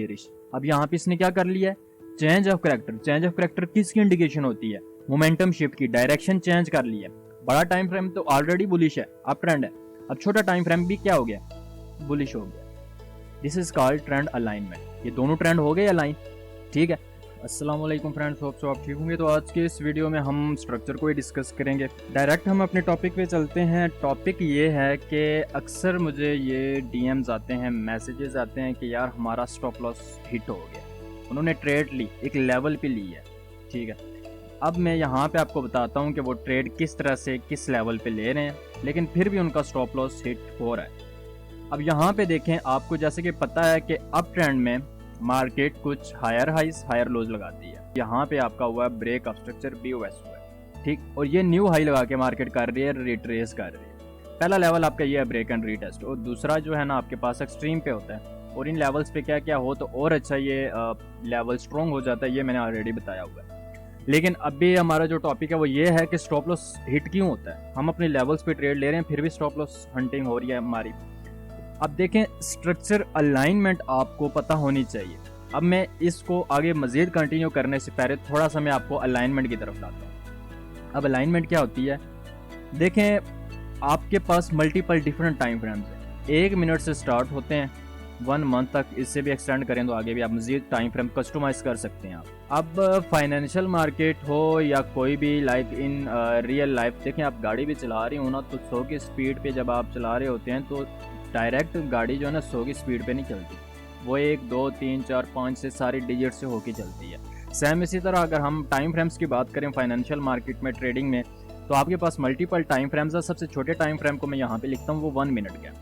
Bearish. अब यहाँ पे इसने क्या कर लिया है, change of character. Change of character किसकी इंडिकेशन होती है, मोमेंटम शिफ्ट की, डायरेक्शन चेंज कर लिया। बड़ा टाइम फ्रेम तो ऑलरेडी बुलिश है, अप ट्रेंड है। अब छोटा टाइम फ्रेम भी क्या हो गया, बुलिश हो गया। This is called trend alignment. ये दोनों ट्रेंड हो गए अलाइन, ठीक है। अस्सलाम वालेकुम फ्रेंड्स, होप सो आप ठीक होंगे। तो आज के इस वीडियो में हम स्ट्रक्चर को ही डिस्कस करेंगे। डायरेक्ट हम अपने टॉपिक पे चलते हैं। टॉपिक ये है कि अक्सर मुझे ये डीएम्स आते हैं, मैसेजेस आते हैं कि यार हमारा स्टॉप लॉस हिट हो गया। उन्होंने ट्रेड ली, एक लेवल पे ली है, ठीक है। अब मैं यहाँ पे आपको बताता हूँ कि वो ट्रेड किस तरह से किस लेवल पे ले रहे हैं, लेकिन फिर भी उनका स्टॉप लॉस हिट हो रहा है। अब यहाँ पे देखें, आपको जैसे कि पता है कि अप ट्रेंड में मार्केट कुछ हायर हाइज हायर लोज लगाती है। यहाँ पे आपका हुआ है ब्रेक ऑफ स्ट्रक्चर, BOS हुआ है, ठीक। और ये न्यू हाई लगा के मार्केट कर रही है, रिट्रेस कर रही है। पहला लेवल आपका ये है ब्रेक एंड रीटेस्ट, और दूसरा जो है ना आपके पास एक्सट्रीम पे होता है। और इन लेवल्स पे क्या क्या हो तो और अच्छा ये लेवल स्ट्रॉन्ग हो जाता है, ये मैंने ऑलरेडी बताया हुआ है। लेकिन अभी हमारा जो टॉपिक है वो ये है कि स्टॉप लॉस हिट क्यों होता है। हम अपने लेवल्स पे ट्रेड ले रहे हैं, फिर भी स्टॉप लॉस हंटिंग हो रही है हमारी। अब देखें, स्ट्रक्चर अलाइनमेंट आपको पता होनी चाहिए। अब मैं इसको आगे मजीद कंटिन्यू करने से पहले थोड़ा सा मैं आपको अलाइनमेंट की तरफ लाता हूँ। अब अलाइनमेंट क्या होती है, देखें आपके पास मल्टीपल डिफरेंट टाइम फ्रेम्स हैं। 1 मिनट से स्टार्ट होते हैं 1 मंथ तक, इससे भी एक्सटेंड करें तो आगे भी आप मजीद टाइम फ्रेम कस्टमाइज कर सकते हैं आप। अब फाइनेंशियल मार्केट हो या कोई भी लाइक इन रियल लाइफ, देखें आप गाड़ी भी चला रही हो ना, तो 100 की स्पीड पे जब आप चला रहे होते हैं तो डायरेक्ट गाड़ी जो है ना 100 की स्पीड पे नहीं चलती, वो 1 2 3 4 5 से सारी डिजिट से होके चलती है। सेम इसी तरह अगर हम टाइम फ्रेम्स की बात करें फाइनेंशियल मार्केट में, ट्रेडिंग में, तो आपके पास मल्टीपल टाइम फ्रेम्स है। सबसे छोटे टाइम फ्रेम को मैं यहाँ पे लिखता हूँ, वो 1 मिनट का।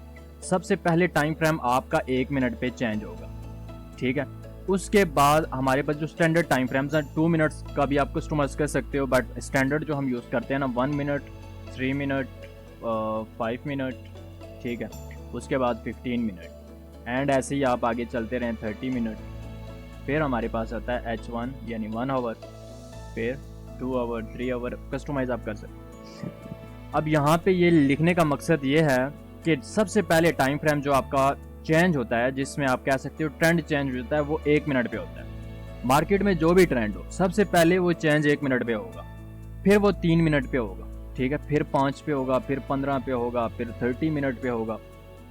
सबसे पहले टाइम फ्रेम आपका 1 मिनट पे चेंज होगा, ठीक है। उसके बाद हमारे पास जो स्टैंडर्ड टाइम फ्रेम्स हैं, 2 मिनट्स का भी आप कस्टमाइज कर सकते हो, बट स्टैंडर्ड जो हम यूज़ करते हैं ना 1 मिनट, 3 मिनट, 5 मिनट, ठीक है। उसके बाद 15 मिनट, एंड ऐसे ही आप आगे चलते रहें 30 मिनट। फिर हमारे पास आता है H1 यानी 1 आवर, फिर 2 आवर, 3 आवर, कस्टमाइज आप कर सकते हैं। अब यहाँ पे ये लिखने का मकसद ये है कि सबसे पहले टाइम फ्रेम जो आपका चेंज होता है, जिसमें आप कह सकते हो ट्रेंड चेंज होता है, वो 1 मिनट पे होता है। मार्केट में जो भी ट्रेंड हो, सबसे पहले वो चेंज 1 मिनट पे होगा, फिर वो 3 मिनट पे होगा, ठीक है, फिर 5 पे होगा, फिर 15 पे होगा, फिर 30 मिनट पे होगा,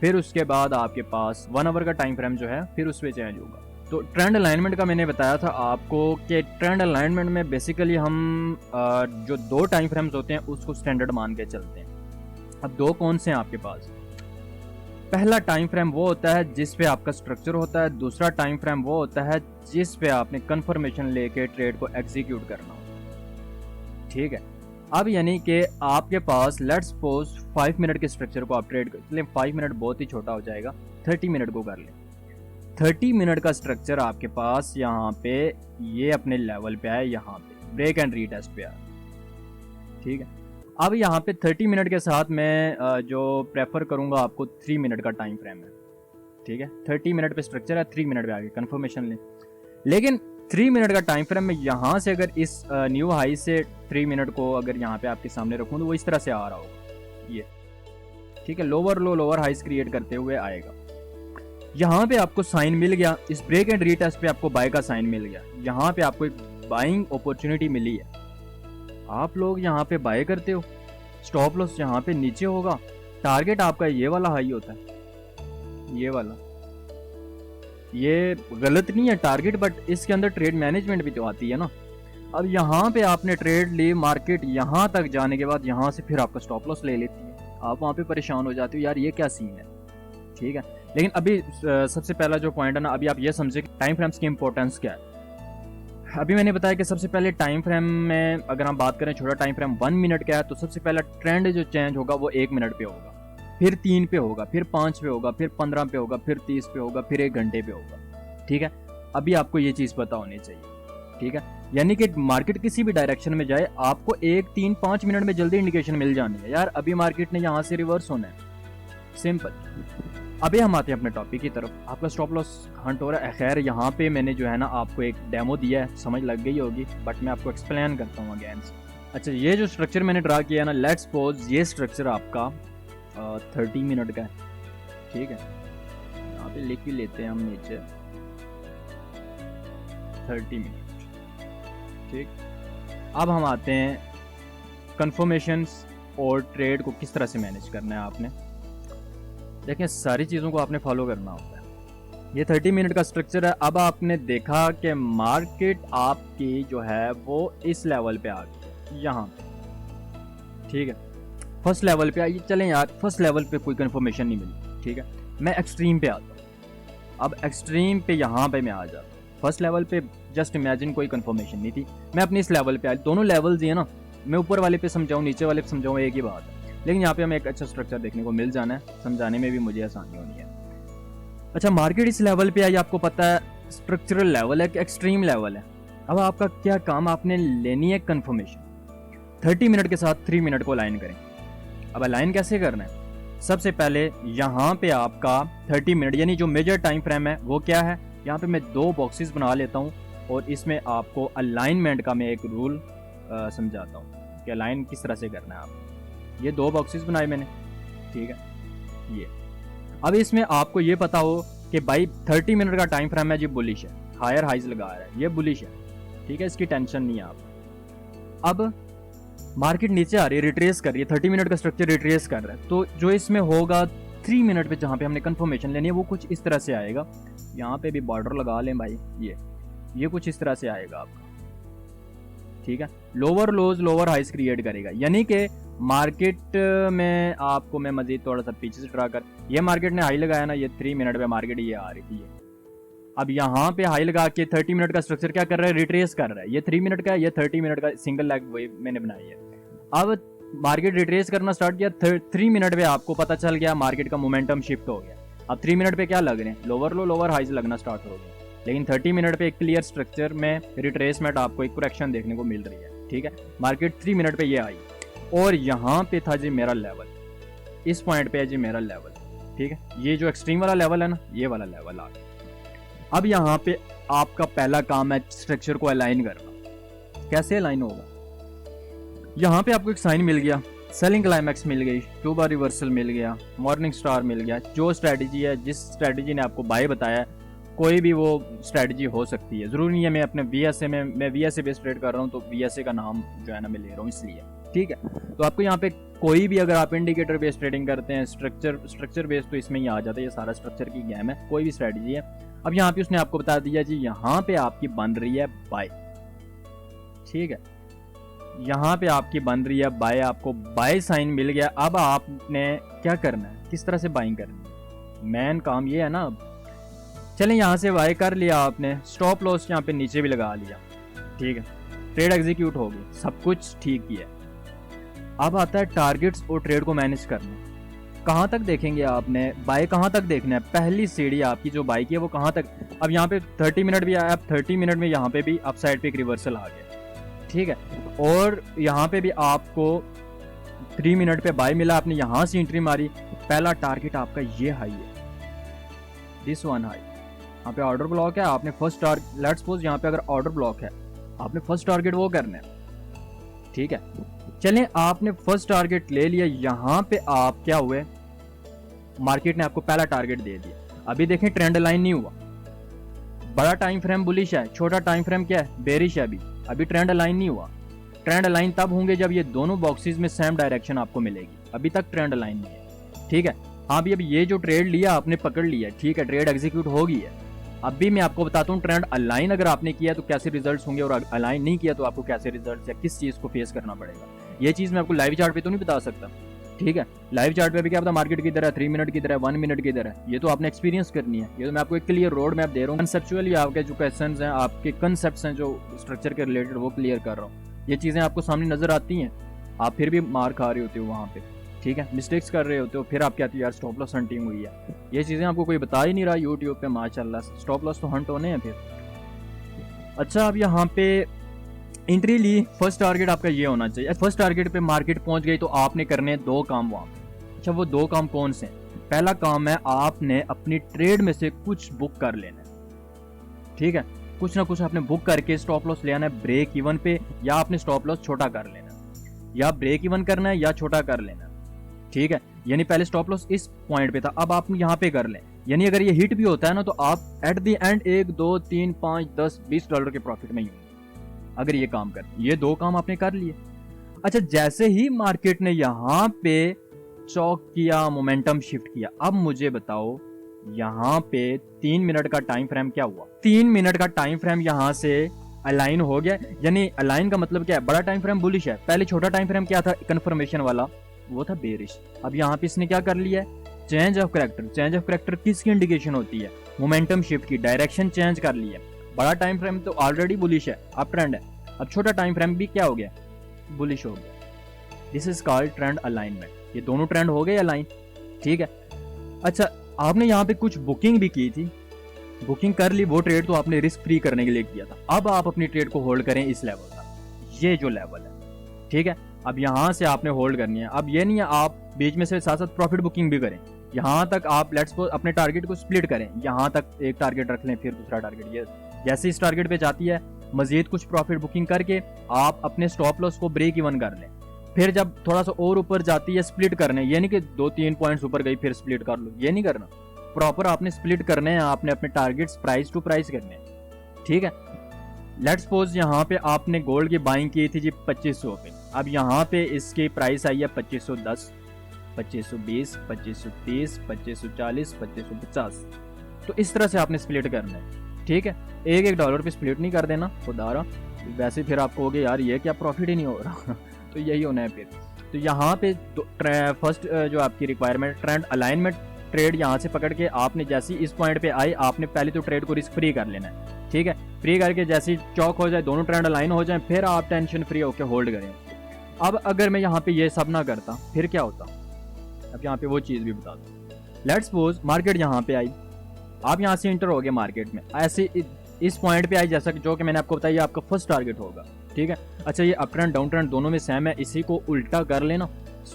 फिर उसके बाद आपके पास 1 आवर का टाइम फ्रेम जो है फिर उस पर चेंज होगा। तो ट्रेंड अलाइनमेंट का मैंने बताया था आपको कि ट्रेंड अलाइनमेंट में बेसिकली हम जो 2 टाइम फ्रेम्स होते हैं उसको स्टैंडर्ड मान के चलते हैं। अब 2 कौन से हैं आपके पास, पहला टाइम फ्रेम वो होता है जिस पे आपका स्ट्रक्चर होता है, दूसरा टाइम फ्रेम वो होता है जिस पे आपने कंफर्मेशन लेके ट्रेड को एग्जीक्यूट करना हो, ठीक है। अब यानी कि आपके पास लेट्स सपोज 5 मिनट के स्ट्रक्चर को आप ट्रेड कर लें, 5 मिनट बहुत ही छोटा हो जाएगा, 30 मिनट को कर लें। 30 मिनट का स्ट्रक्चर आपके पास यहाँ पे ये अपने लेवल पे है, यहाँ पे ब्रेक एंड रीटेस्ट पे है, ठीक है। अब यहाँ पे 30 मिनट के साथ मैं जो प्रेफर करूँगा आपको 3 मिनट का टाइम फ्रेम है, ठीक है। 30 मिनट पे स्ट्रक्चर है, 3 मिनट पे आगे कन्फर्मेशन लें। लेकिन 3 मिनट का टाइम फ्रेम में यहाँ से अगर इस न्यू हाई से 3 मिनट को अगर यहाँ पे आपके सामने रखूँ तो वो इस तरह से आ रहा होगा, ये, ठीक है। लोअर लो लोअर हाइस क्रिएट करते हुए आएगा। यहाँ पे आपको साइन मिल गया, इस ब्रेक एंड रीटेस्ट पे आपको बाय का साइन मिल गया, यहाँ पे आपको एक बाइंग अपॉर्चुनिटी मिली है, आप लोग यहाँ पे बाय करते हो। स्टॉप लॉस यहाँ पे नीचे होगा, टारगेट आपका ये वाला हाई होता है, ये वाला। ये गलत नहीं है टारगेट, बट इसके अंदर ट्रेड मैनेजमेंट भी तो आती है ना। अब यहाँ पे आपने ट्रेड ली, मार्केट यहाँ तक जाने के बाद यहाँ से फिर आपका स्टॉप लॉस ले लेती है, आप वहाँ पे परेशान हो जाते हो, यार ये क्या सीन है, ठीक है। लेकिन अभी सबसे पहला जो पॉइंट है ना, अभी आप ये समझे कि टाइम फ्रेम्स की इंपॉर्टेंस क्या है। अभी मैंने बताया कि सबसे पहले टाइम फ्रेम में अगर हम बात करें, छोटा टाइम फ्रेम 1 मिनट का है, तो सबसे पहला ट्रेंड जो चेंज होगा वो 1 मिनट पे होगा, फिर 3 पे होगा, फिर 5 पे होगा, फिर 15 पे होगा, फिर 30 पे होगा, फिर 1 घंटे पे होगा, ठीक है। अभी आपको ये चीज़ पता होनी चाहिए, ठीक है। यानी कि मार्केट किसी भी डायरेक्शन में जाए, आपको 1 3 5 मिनट में जल्दी इंडिकेशन मिल जानी है, यार अभी मार्केट ने यहाँ से रिवर्स होना है, सिंपल। अभी हम आते हैं अपने टॉपिक की तरफ। आपका स्टॉप लॉस हंट हो रहा है। खैर यहाँ पे मैंने जो है ना आपको एक डेमो दिया है, समझ लग गई होगी, बट मैं आपको एक्सप्लेन करता हूँ अगेन से। अच्छा, ये जो स्ट्रक्चर मैंने ड्रा किया है ना, लेट्स सपोज ये स्ट्रक्चर आपका 30 मिनट का है, ठीक है। यहाँ पे लिख भी लेते हैं हम नीचे 30 मिनट। ठीक, अब हम आते हैं कन्फर्मेशंस और ट्रेड को किस तरह से मैनेज करना है आपने। देखें, सारी चीज़ों को आपने फॉलो करना होता है। ये 30 मिनट का स्ट्रक्चर है। अब आपने देखा कि मार्केट आपकी जो है वो इस लेवल पे आ गई, यहाँ पे। ठीक है, फर्स्ट लेवल पे आई। चलें यार, फर्स्ट लेवल पे कोई कंफर्मेशन नहीं मिली। ठीक है, मैं एक्सट्रीम पे आता हूँ। अब एक्सट्रीम पे यहाँ पे मैं आ जाता हूँ। फर्स्ट लेवल पे जस्ट इमेजिन कोई कंफर्मेशन नहीं थी, मैं अपनी इस लेवल पे आया। दोनों लेवल्स ही है ना, मैं ऊपर वाले पे समझाऊँ नीचे वाले पे समझाऊँ, एक ही बात है। लेकिन यहाँ पे हमें एक अच्छा स्ट्रक्चर देखने को मिल जाना है, समझाने में भी मुझे आसानी होनी है। अच्छा, मार्केट इस लेवल पे आई, आपको पता है स्ट्रक्चरल लेवल है कि एक्सट्रीम लेवल है। अब आपका क्या काम, आपने लेनी है कंफर्मेशन। 30 मिनट के साथ 3 मिनट को अलाइन करें। अब अलाइन कैसे करना है? सबसे पहले यहाँ पे आपका 30 मिनट यानी जो मेजर टाइम फ्रेम है वो क्या है, यहाँ पे मैं 2 बॉक्सेस बना लेता हूँ और इसमें आपको अलाइनमेंट का मैं एक रूल समझाता हूँ कि अलाइन किस तरह से करना है। आप ये 2 बॉक्सेस बनाए मैंने, ठीक है। ये अब इसमें आपको ये पता हो कि भाई 30 मिनट का टाइम फ्रेम है जी, बुलिश है, हायर हाइज लगा रहा है, ये बुलिश है, ठीक है, इसकी टेंशन नहीं है आप। अब मार्केट नीचे आ रही है, रिट्रेस कर रही है, 30 मिनट का स्ट्रक्चर रिट्रेस कर रहा है, तो जो इसमें होगा 3 मिनट पे जहाँ पे हमने कंफर्मेशन लेनी है वो कुछ इस तरह से आएगा। यहाँ पे भी बॉर्डर लगा लें भाई, ये कुछ इस तरह से आएगा आपका, ठीक है। Lower lows lower highs create करेगा, यानी कि मार्केट में आपको मैं मजीद थोड़ा सा पीछे से ड्रा कर, ये मार्केट ने हाई लगाया ना, ये 3 मिनट पे मार्केट ये आ रही थी। अब यहाँ पे हाई लगा के 30 मिनट का स्ट्रक्चर क्या कर रहा है, रिट्रेस कर रहा है। ये 3 मिनट का है, ये 30 मिनट का सिंगल लेग वेव मैंने बनाई है। अब मार्केट रिट्रेस करना स्टार्ट किया, 3 मिनट पे आपको पता चल गया मार्केट का मोमेंटम शिफ्ट हो गया। अब 3 मिनट पे क्या लग रहे हैं, लोअर लो लोअर हाइज लगना स्टार्ट हो गया। लेकिन 30 मिनट पे एक क्लियर स्ट्रक्चर में रिट्रेसमेंट आपको एक करेक्शन देखने को मिल रही है, ठीक है। मार्केट 3 मिनट पे ये आई और यहाँ पे था जी मेरा लेवल, इस पॉइंट पे है जी मेरा लेवल, ठीक है। ये जो एक्सट्रीम वाला लेवल है ना, ये वाला लेवल आ गया। अब यहाँ पे आपका पहला काम है स्ट्रक्चर को अलाइन करना। कैसे अलाइन होगा, यहाँ पे आपको एक साइन मिल गया, सेलिंग क्लाइमैक्स मिल गई, 2 बार रिवर्सल मिल गया, मॉर्निंग स्टार मिल गया। जो स्ट्रेटजी है, जिस स्ट्रेटजी ने आपको बाय बताया, कोई भी वो स्ट्रेटजी हो सकती है, जरूरी नहीं है मैं अपने VSA में, मैं VSA बेस्ड ट्रेड कर रहा हूँ तो VSA का नाम जो है ना मैं ले रहा हूँ इसलिए, ठीक है। तो आपको यहाँ पे कोई भी, अगर आप इंडिकेटर बेस्ड ट्रेडिंग करते हैं, स्ट्रक्चर बेस्ड, तो इसमें ही आ जाता है। ये सारा स्ट्रक्चर की गेम है, कोई भी स्ट्रेटजी है। अब यहाँ पे उसने आपको बता दिया जी यहाँ पे आपकी बन रही है बाय, ठीक है, यहाँ पे आपकी बन रही है बाय, आपको बाय साइन मिल गया। अब आपने क्या करना है, किस तरह से बाइंग करनी है, मेन काम ये है ना। चलें, यहाँ से बाय कर लिया आपने, स्टॉप लॉस यहाँ पे नीचे भी लगा लिया, ठीक है, ट्रेड एग्जीक्यूट हो गई, सब कुछ ठीक ही है। अब आता है टारगेट्स और ट्रेड को मैनेज करना। कहाँ तक देखेंगे आपने, बाय कहाँ तक देखना है, पहली सीढ़ी आपकी जो बाय की है वो कहाँ तक। अब यहाँ पे 30 मिनट भी आया, अब 30 मिनट में यहाँ पे भी अप साइड पे एक रिवर्सल आ गया, ठीक है। और यहाँ पे भी आपको 3 मिनट पे बाय मिला, आपने यहाँ से एंट्री मारी। पहला टारगेट आपका ये हाई है, दिस वन हाई। यहाँ पे ऑर्डर ब्लॉक है, आपने फर्स्ट टारगेट, लेट्स सपोज यहाँ पे अगर ऑर्डर ब्लॉक है, आपने फर्स्ट टारगेट वो करना है, ठीक है। चलें, आपने फर्स्ट टारगेट ले लिया, यहाँ पे आप क्या हुए, मार्केट ने आपको पहला टारगेट दे दिया। अभी देखें ट्रेंड लाइन नहीं हुआ, बड़ा टाइम फ्रेम बुलिश है, छोटा टाइम फ्रेम क्या है, बेरिश है। अभी ट्रेंड लाइन नहीं हुआ। ट्रेंड लाइन तब होंगे जब ये दोनों बॉक्सेस में सेम डायरेक्शन आपको मिलेगी। अभी तक ट्रेंड लाइन नहीं है, ठीक है। हाँ भी, अब ये जो ट्रेड लिया आपने पकड़ लिया, ठीक है, ट्रेड एग्जीक्यूट हो गई है। अभी मैं आपको बताता हूँ ट्रेंड अलाइन अगर आपने किया तो कैसे रिजल्ट्स होंगे, और अलाइन नहीं किया तो आपको कैसे रिजल्ट्स या किस चीज़ को फेस करना पड़ेगा। ये चीज़ मैं आपको लाइव चार्ट पे तो नहीं बता सकता, ठीक है। लाइव चार्ट पे भी क्या पता मार्केट किधर है, 3 मिनट किधर है, 1 मिनट किधर है, ये तो आपने एक्सपीरियंस करनी है। ये तो मैं आपको एक क्लियर रोड मैप दे रहा हूँ। कंसेप्चुअली आपके जो क्वेश्चंस हैं, आपके कंसेप्ट्स हैं जो स्ट्रक्चर के रिलेटेड, वो क्लियर कर रहा हूँ। ये चीज़ें आपको सामने नजर आती हैं, आप फिर भी मार खा रहे होते हो वहाँ पे, ठीक है, मिस्टेक्स कर रहे होते हो, फिर आप कहते हो यार स्टॉप लॉस हंटिंग हुई है। ये चीज़ें आपको कोई बता ही नहीं रहा यूट्यूब पे, माशाल्लाह स्टॉप लॉस तो हंट होने हैं फिर। अच्छा, अब यहाँ पे एंट्री ली, फर्स्ट टारगेट आपका ये होना चाहिए। फर्स्ट टारगेट पे मार्केट पहुंच गई तो आपने करने 2 काम वहाँ पे। अच्छा, वो 2 काम कौन से? पहला काम है आपने अपनी ट्रेड में से कुछ बुक कर लेना है, ठीक है, कुछ ना कुछ आपने बुक करके स्टॉप लॉस ले आना है ब्रेक इवन पे, या आपने स्टॉप लॉस छोटा कर लेना, या ब्रेक इवन करना है या छोटा कर लेना, ठीक है। यानी पहले स्टॉप लॉस इस पॉइंट पे था, अब आप यहाँ पे कर लें। यानी अगर ये हिट भी होता है ना तो आप एट द एंड 1 2 3 5 10 20 डॉलर के प्रॉफिट में ही होंगे अगर ये काम कर। ये दो काम आपने कर लिए। अच्छा, जैसे ही मार्केट ने यहाँ पे चौक किया, मोमेंटम शिफ्ट किया, अब मुझे बताओ यहाँ पे 3 मिनट का टाइम फ्रेम क्या हुआ? 3 मिनट का टाइम फ्रेम यहाँ से अलाइन हो गया। यानी अलाइन का मतलब क्या है? बड़ा टाइम फ्रेम बुलिश है, पहले छोटा टाइम फ्रेम क्या था कंफर्मेशन वाला, वो था बेरिश। अब यहाँ पे इसने क्या कर लिया है? Change of character. Change of character किसकी इंडिकेशन होती है? मोमेंटम शिफ्ट की, डायरेक्शन चेंज कर ली है। बड़ा टाइम फ्रेम तो ऑलरेडी बुलिश है, अप ट्रेंड है। अब छोटा टाइम फ्रेम भी क्या हो गया? बुलिश हो गया। This is called trend alignment. ये दोनों ट्रेंड हो गए अलाइन, ठीक है। अच्छा, आपने यहाँ पे कुछ बुकिंग भी की थी, बुकिंग कर ली, वो ट्रेड तो आपने रिस्क फ्री करने के लिए किया था। अब आप अपनी ट्रेड को होल्ड करें इस लेवल तक, ये जो लेवल है, ठीक है। अब यहाँ से आपने होल्ड करनी है। अब ये नहीं है आप बीच में से साथ साथ प्रॉफिट बुकिंग भी करें, यहाँ तक आप लेट्स सपोज अपने टारगेट को स्प्लिट करें, यहाँ तक एक टारगेट रख लें, फिर दूसरा टारगेट। ये जैसे इस टारगेट पे जाती है, मजीद कुछ प्रॉफिट बुकिंग करके आप अपने स्टॉप लॉस को ब्रेक इवन कर लें। फिर जब थोड़ा सा और ऊपर जाती है, स्प्लिट करने, ये नहीं कि 2-3 पॉइंट्स ऊपर गई फिर स्प्लिट कर लो, ये नहीं करना। प्रॉपर आपने स्प्लिट करने हैं, आपने अपने टारगेट्स प्राइस टू प्राइस करने हैं, ठीक है। लेट्स सपोज यहाँ पे आपने गोल्ड की बाइंग की थी जी 2500 पे, अब यहाँ पे इसकी प्राइस आई है 2510, 2520, 2530, 2540, 2550। तो इस तरह से आपने स्प्लिट करना है, ठीक है। एक डॉलर पे स्प्लिट नहीं कर देना खुदारा, वैसे फिर आप कहोगे यार ये क्या प्रॉफिट ही नहीं हो रहा तो यही होना है फिर। तो यहाँ पे फर्स्ट जो आपकी रिक्वायरमेंट ट्रेंड अलाइनमेंट, ट्रेड यहाँ से पकड़ के आपने जैसे इस पॉइंट पे आई, आपने पहले तो ट्रेड को रिस्क फ्री कर लेना है, ठीक है। फ्री करके जैसे चौक हो जाए, दोनों ट्रेंड अलाइन हो जाए, फिर आप टेंशन फ्री होकर होल्ड करें। अब अगर मैं यहाँ पे ये सब ना करता फिर क्या होता? अब यहाँ पे वो चीज़ भी बता दूँ। लेट्स सपोज मार्केट यहाँ पे आई, आप यहाँ से इंटर हो गए मार्केट में, ऐसे इस पॉइंट पे आई, जैसा कि जो कि मैंने आपको बताया आपका फर्स्ट टारगेट होगा, ठीक है। अच्छा, ये अप ट्रेंड डाउन ट्रेंड दोनों में सेम है, इसी को उल्टा कर लेना,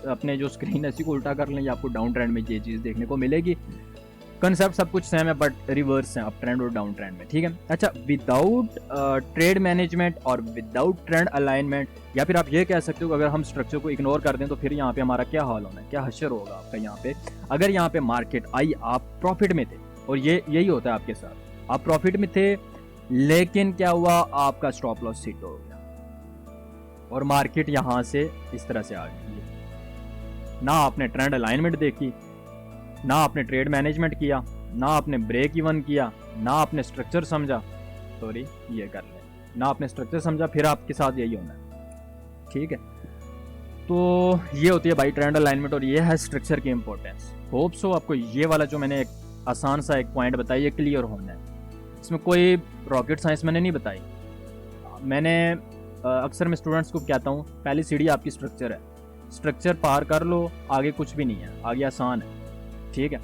अपने जो स्क्रीन है इसी को उल्टा कर लें, आपको डाउन ट्रेंड में ये चीज़ देखने को मिलेगी। कंसेप्ट सब कुछ सेम है बट रिवर्स है, अप ट्रेंड और डाउन ट्रेंड में, ठीक है। अच्छा, विदाउट ट्रेड मैनेजमेंट और विदाउट ट्रेंड अलाइनमेंट, या फिर आप ये कह सकते हो अगर हम स्ट्रक्चर को इग्नोर कर दें तो फिर यहाँ पे हमारा क्या हाल होना है, क्या हशर होगा आपका यहाँ पे। अगर यहाँ पे मार्केट आई, आप प्रॉफिट में थे, और यही होता है आपके साथ, आप प्रॉफिट में थे, लेकिन क्या हुआ, आपका स्टॉप लॉस हिट हो गया और मार्केट यहाँ से इस तरह से आ गई। ना आपने ट्रेंड अलाइनमेंट देखी, ना आपने ट्रेड मैनेजमेंट किया, ना आपने ब्रेक इवन किया, ना आपने स्ट्रक्चर समझा, सॉरी ये कर ले, ना आपने स्ट्रक्चर समझा, फिर आपके साथ यही होना है, ठीक है। तो ये होती है भाई ट्रेंड अलाइनमेंट, और ये है स्ट्रक्चर की इंपॉर्टेंस। होप सो आपको ये वाला जो मैंने एक आसान सा एक पॉइंट बताया, ये क्लियर होना है। इसमें कोई रॉकेट साइंस मैंने नहीं बताई। मैंने अक्सर मैं स्टूडेंट्स को कहता हूँ, पहली सीढ़ी आपकी स्ट्रक्चर है, स्ट्रक्चर पार कर लो, आगे कुछ भी नहीं है, आगे आसान है, ठीक है।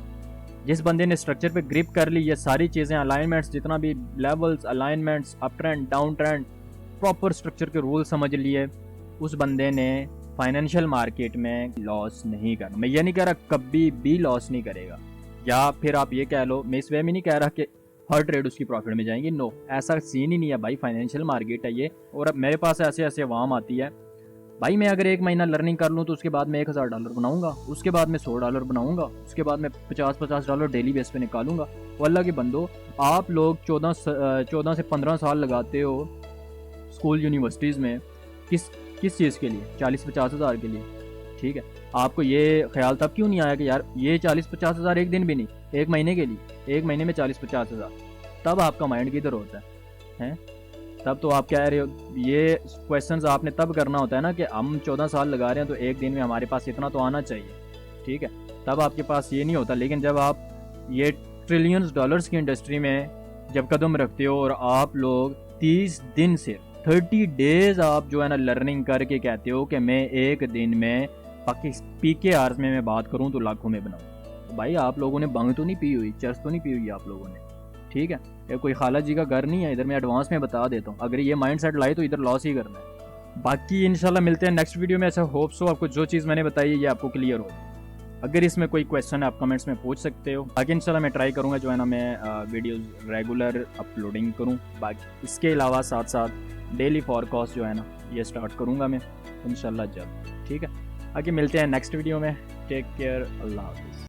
जिस बंदे ने स्ट्रक्चर पे ग्रिप कर ली, ये सारी चीज़ें, अलाइनमेंट्स, जितना भी levels, alignments, up trend, down trend, proper structure के रूल समझ लिए, उस बंदे ने फाइनेंशियल मार्केट में लॉस नहीं करना। मैं ये नहीं कह रहा कभी भी लॉस नहीं करेगा, या फिर आप ये कह लो, मैं इस वे में नहीं कह रहा कि हर ट्रेड उसकी प्रॉफिट में जाएंगी, नो, ऐसा सीन ही नहीं है भाई। फाइनेंशियल मार्केट है ये, और अब मेरे पास ऐसे ऐसे अवाम आती है भाई, मैं अगर 1 महीना लर्निंग कर लूँ तो उसके बाद मैं $1000 बनाऊंगा, उसके बाद मैं $100 बनाऊंगा, उसके बाद मैं $50 डेली बेस पे निकालूंगा। तो अल्लाह के बंदो, आप लोग 14 से 15 साल लगाते हो स्कूल यूनिवर्सिटीज़ में, किस चीज़ के लिए? 40-50 हज़ार के लिए, ठीक है। आपको ये ख्याल तब क्यों नहीं आया कि यार ये 40-50 हज़ार एक दिन भी नहीं, 1 महीने के लिए, 1 महीने में 40-50 हज़ार, तब आपका माइंड किधर होता है? तब तो आप कह रहे हो, ये क्वेश्चंस आपने तब करना होता है ना कि हम 14 साल लगा रहे हैं तो एक दिन में हमारे पास इतना तो आना चाहिए, ठीक है। तब आपके पास ये नहीं होता। लेकिन जब आप ये ट्रिलियंस डॉलर्स की इंडस्ट्री में जब कदम रखते हो, और आप लोग 30 दिन से 30 डेज आप जो है ना लर्निंग करके कहते हो कि मैं एक दिन में PKR में मैं बात करूं तो लाखों में बनाऊं, तो भाई आप लोगों ने बंग तो नहीं पी हुई, चर्च तो नहीं पी हुई आप लोगों ने, ठीक है। ये कोई खाला जी का घर नहीं है, इधर मैं एडवांस में बता देता हूँ। अगर ये माइंड सेट लाए तो इधर लॉस ही करना है। बाकी इंशाल्लाह मिलते हैं नेक्स्ट वीडियो में। ऐसा होप सो आपको जो चीज़ मैंने बताई है ये आपको क्लियर हो। अगर इसमें कोई क्वेश्चन है आप कमेंट्स में पूछ सकते हो। बाकी इंशाल्लाह मैं ट्राई करूँगा जो है ना मैं वीडियोज़ रेगुलर अपलोडिंग करूँ। बाकी इसके अलावा साथ साथ डेली फॉरकास्ट जो है ना ये स्टार्ट करूँगा मैं इंशाल्लाह जल्द, ठीक है। आगे मिलते हैं नेक्स्ट वीडियो में। टेक केयर, अल्लाह हाफिज़।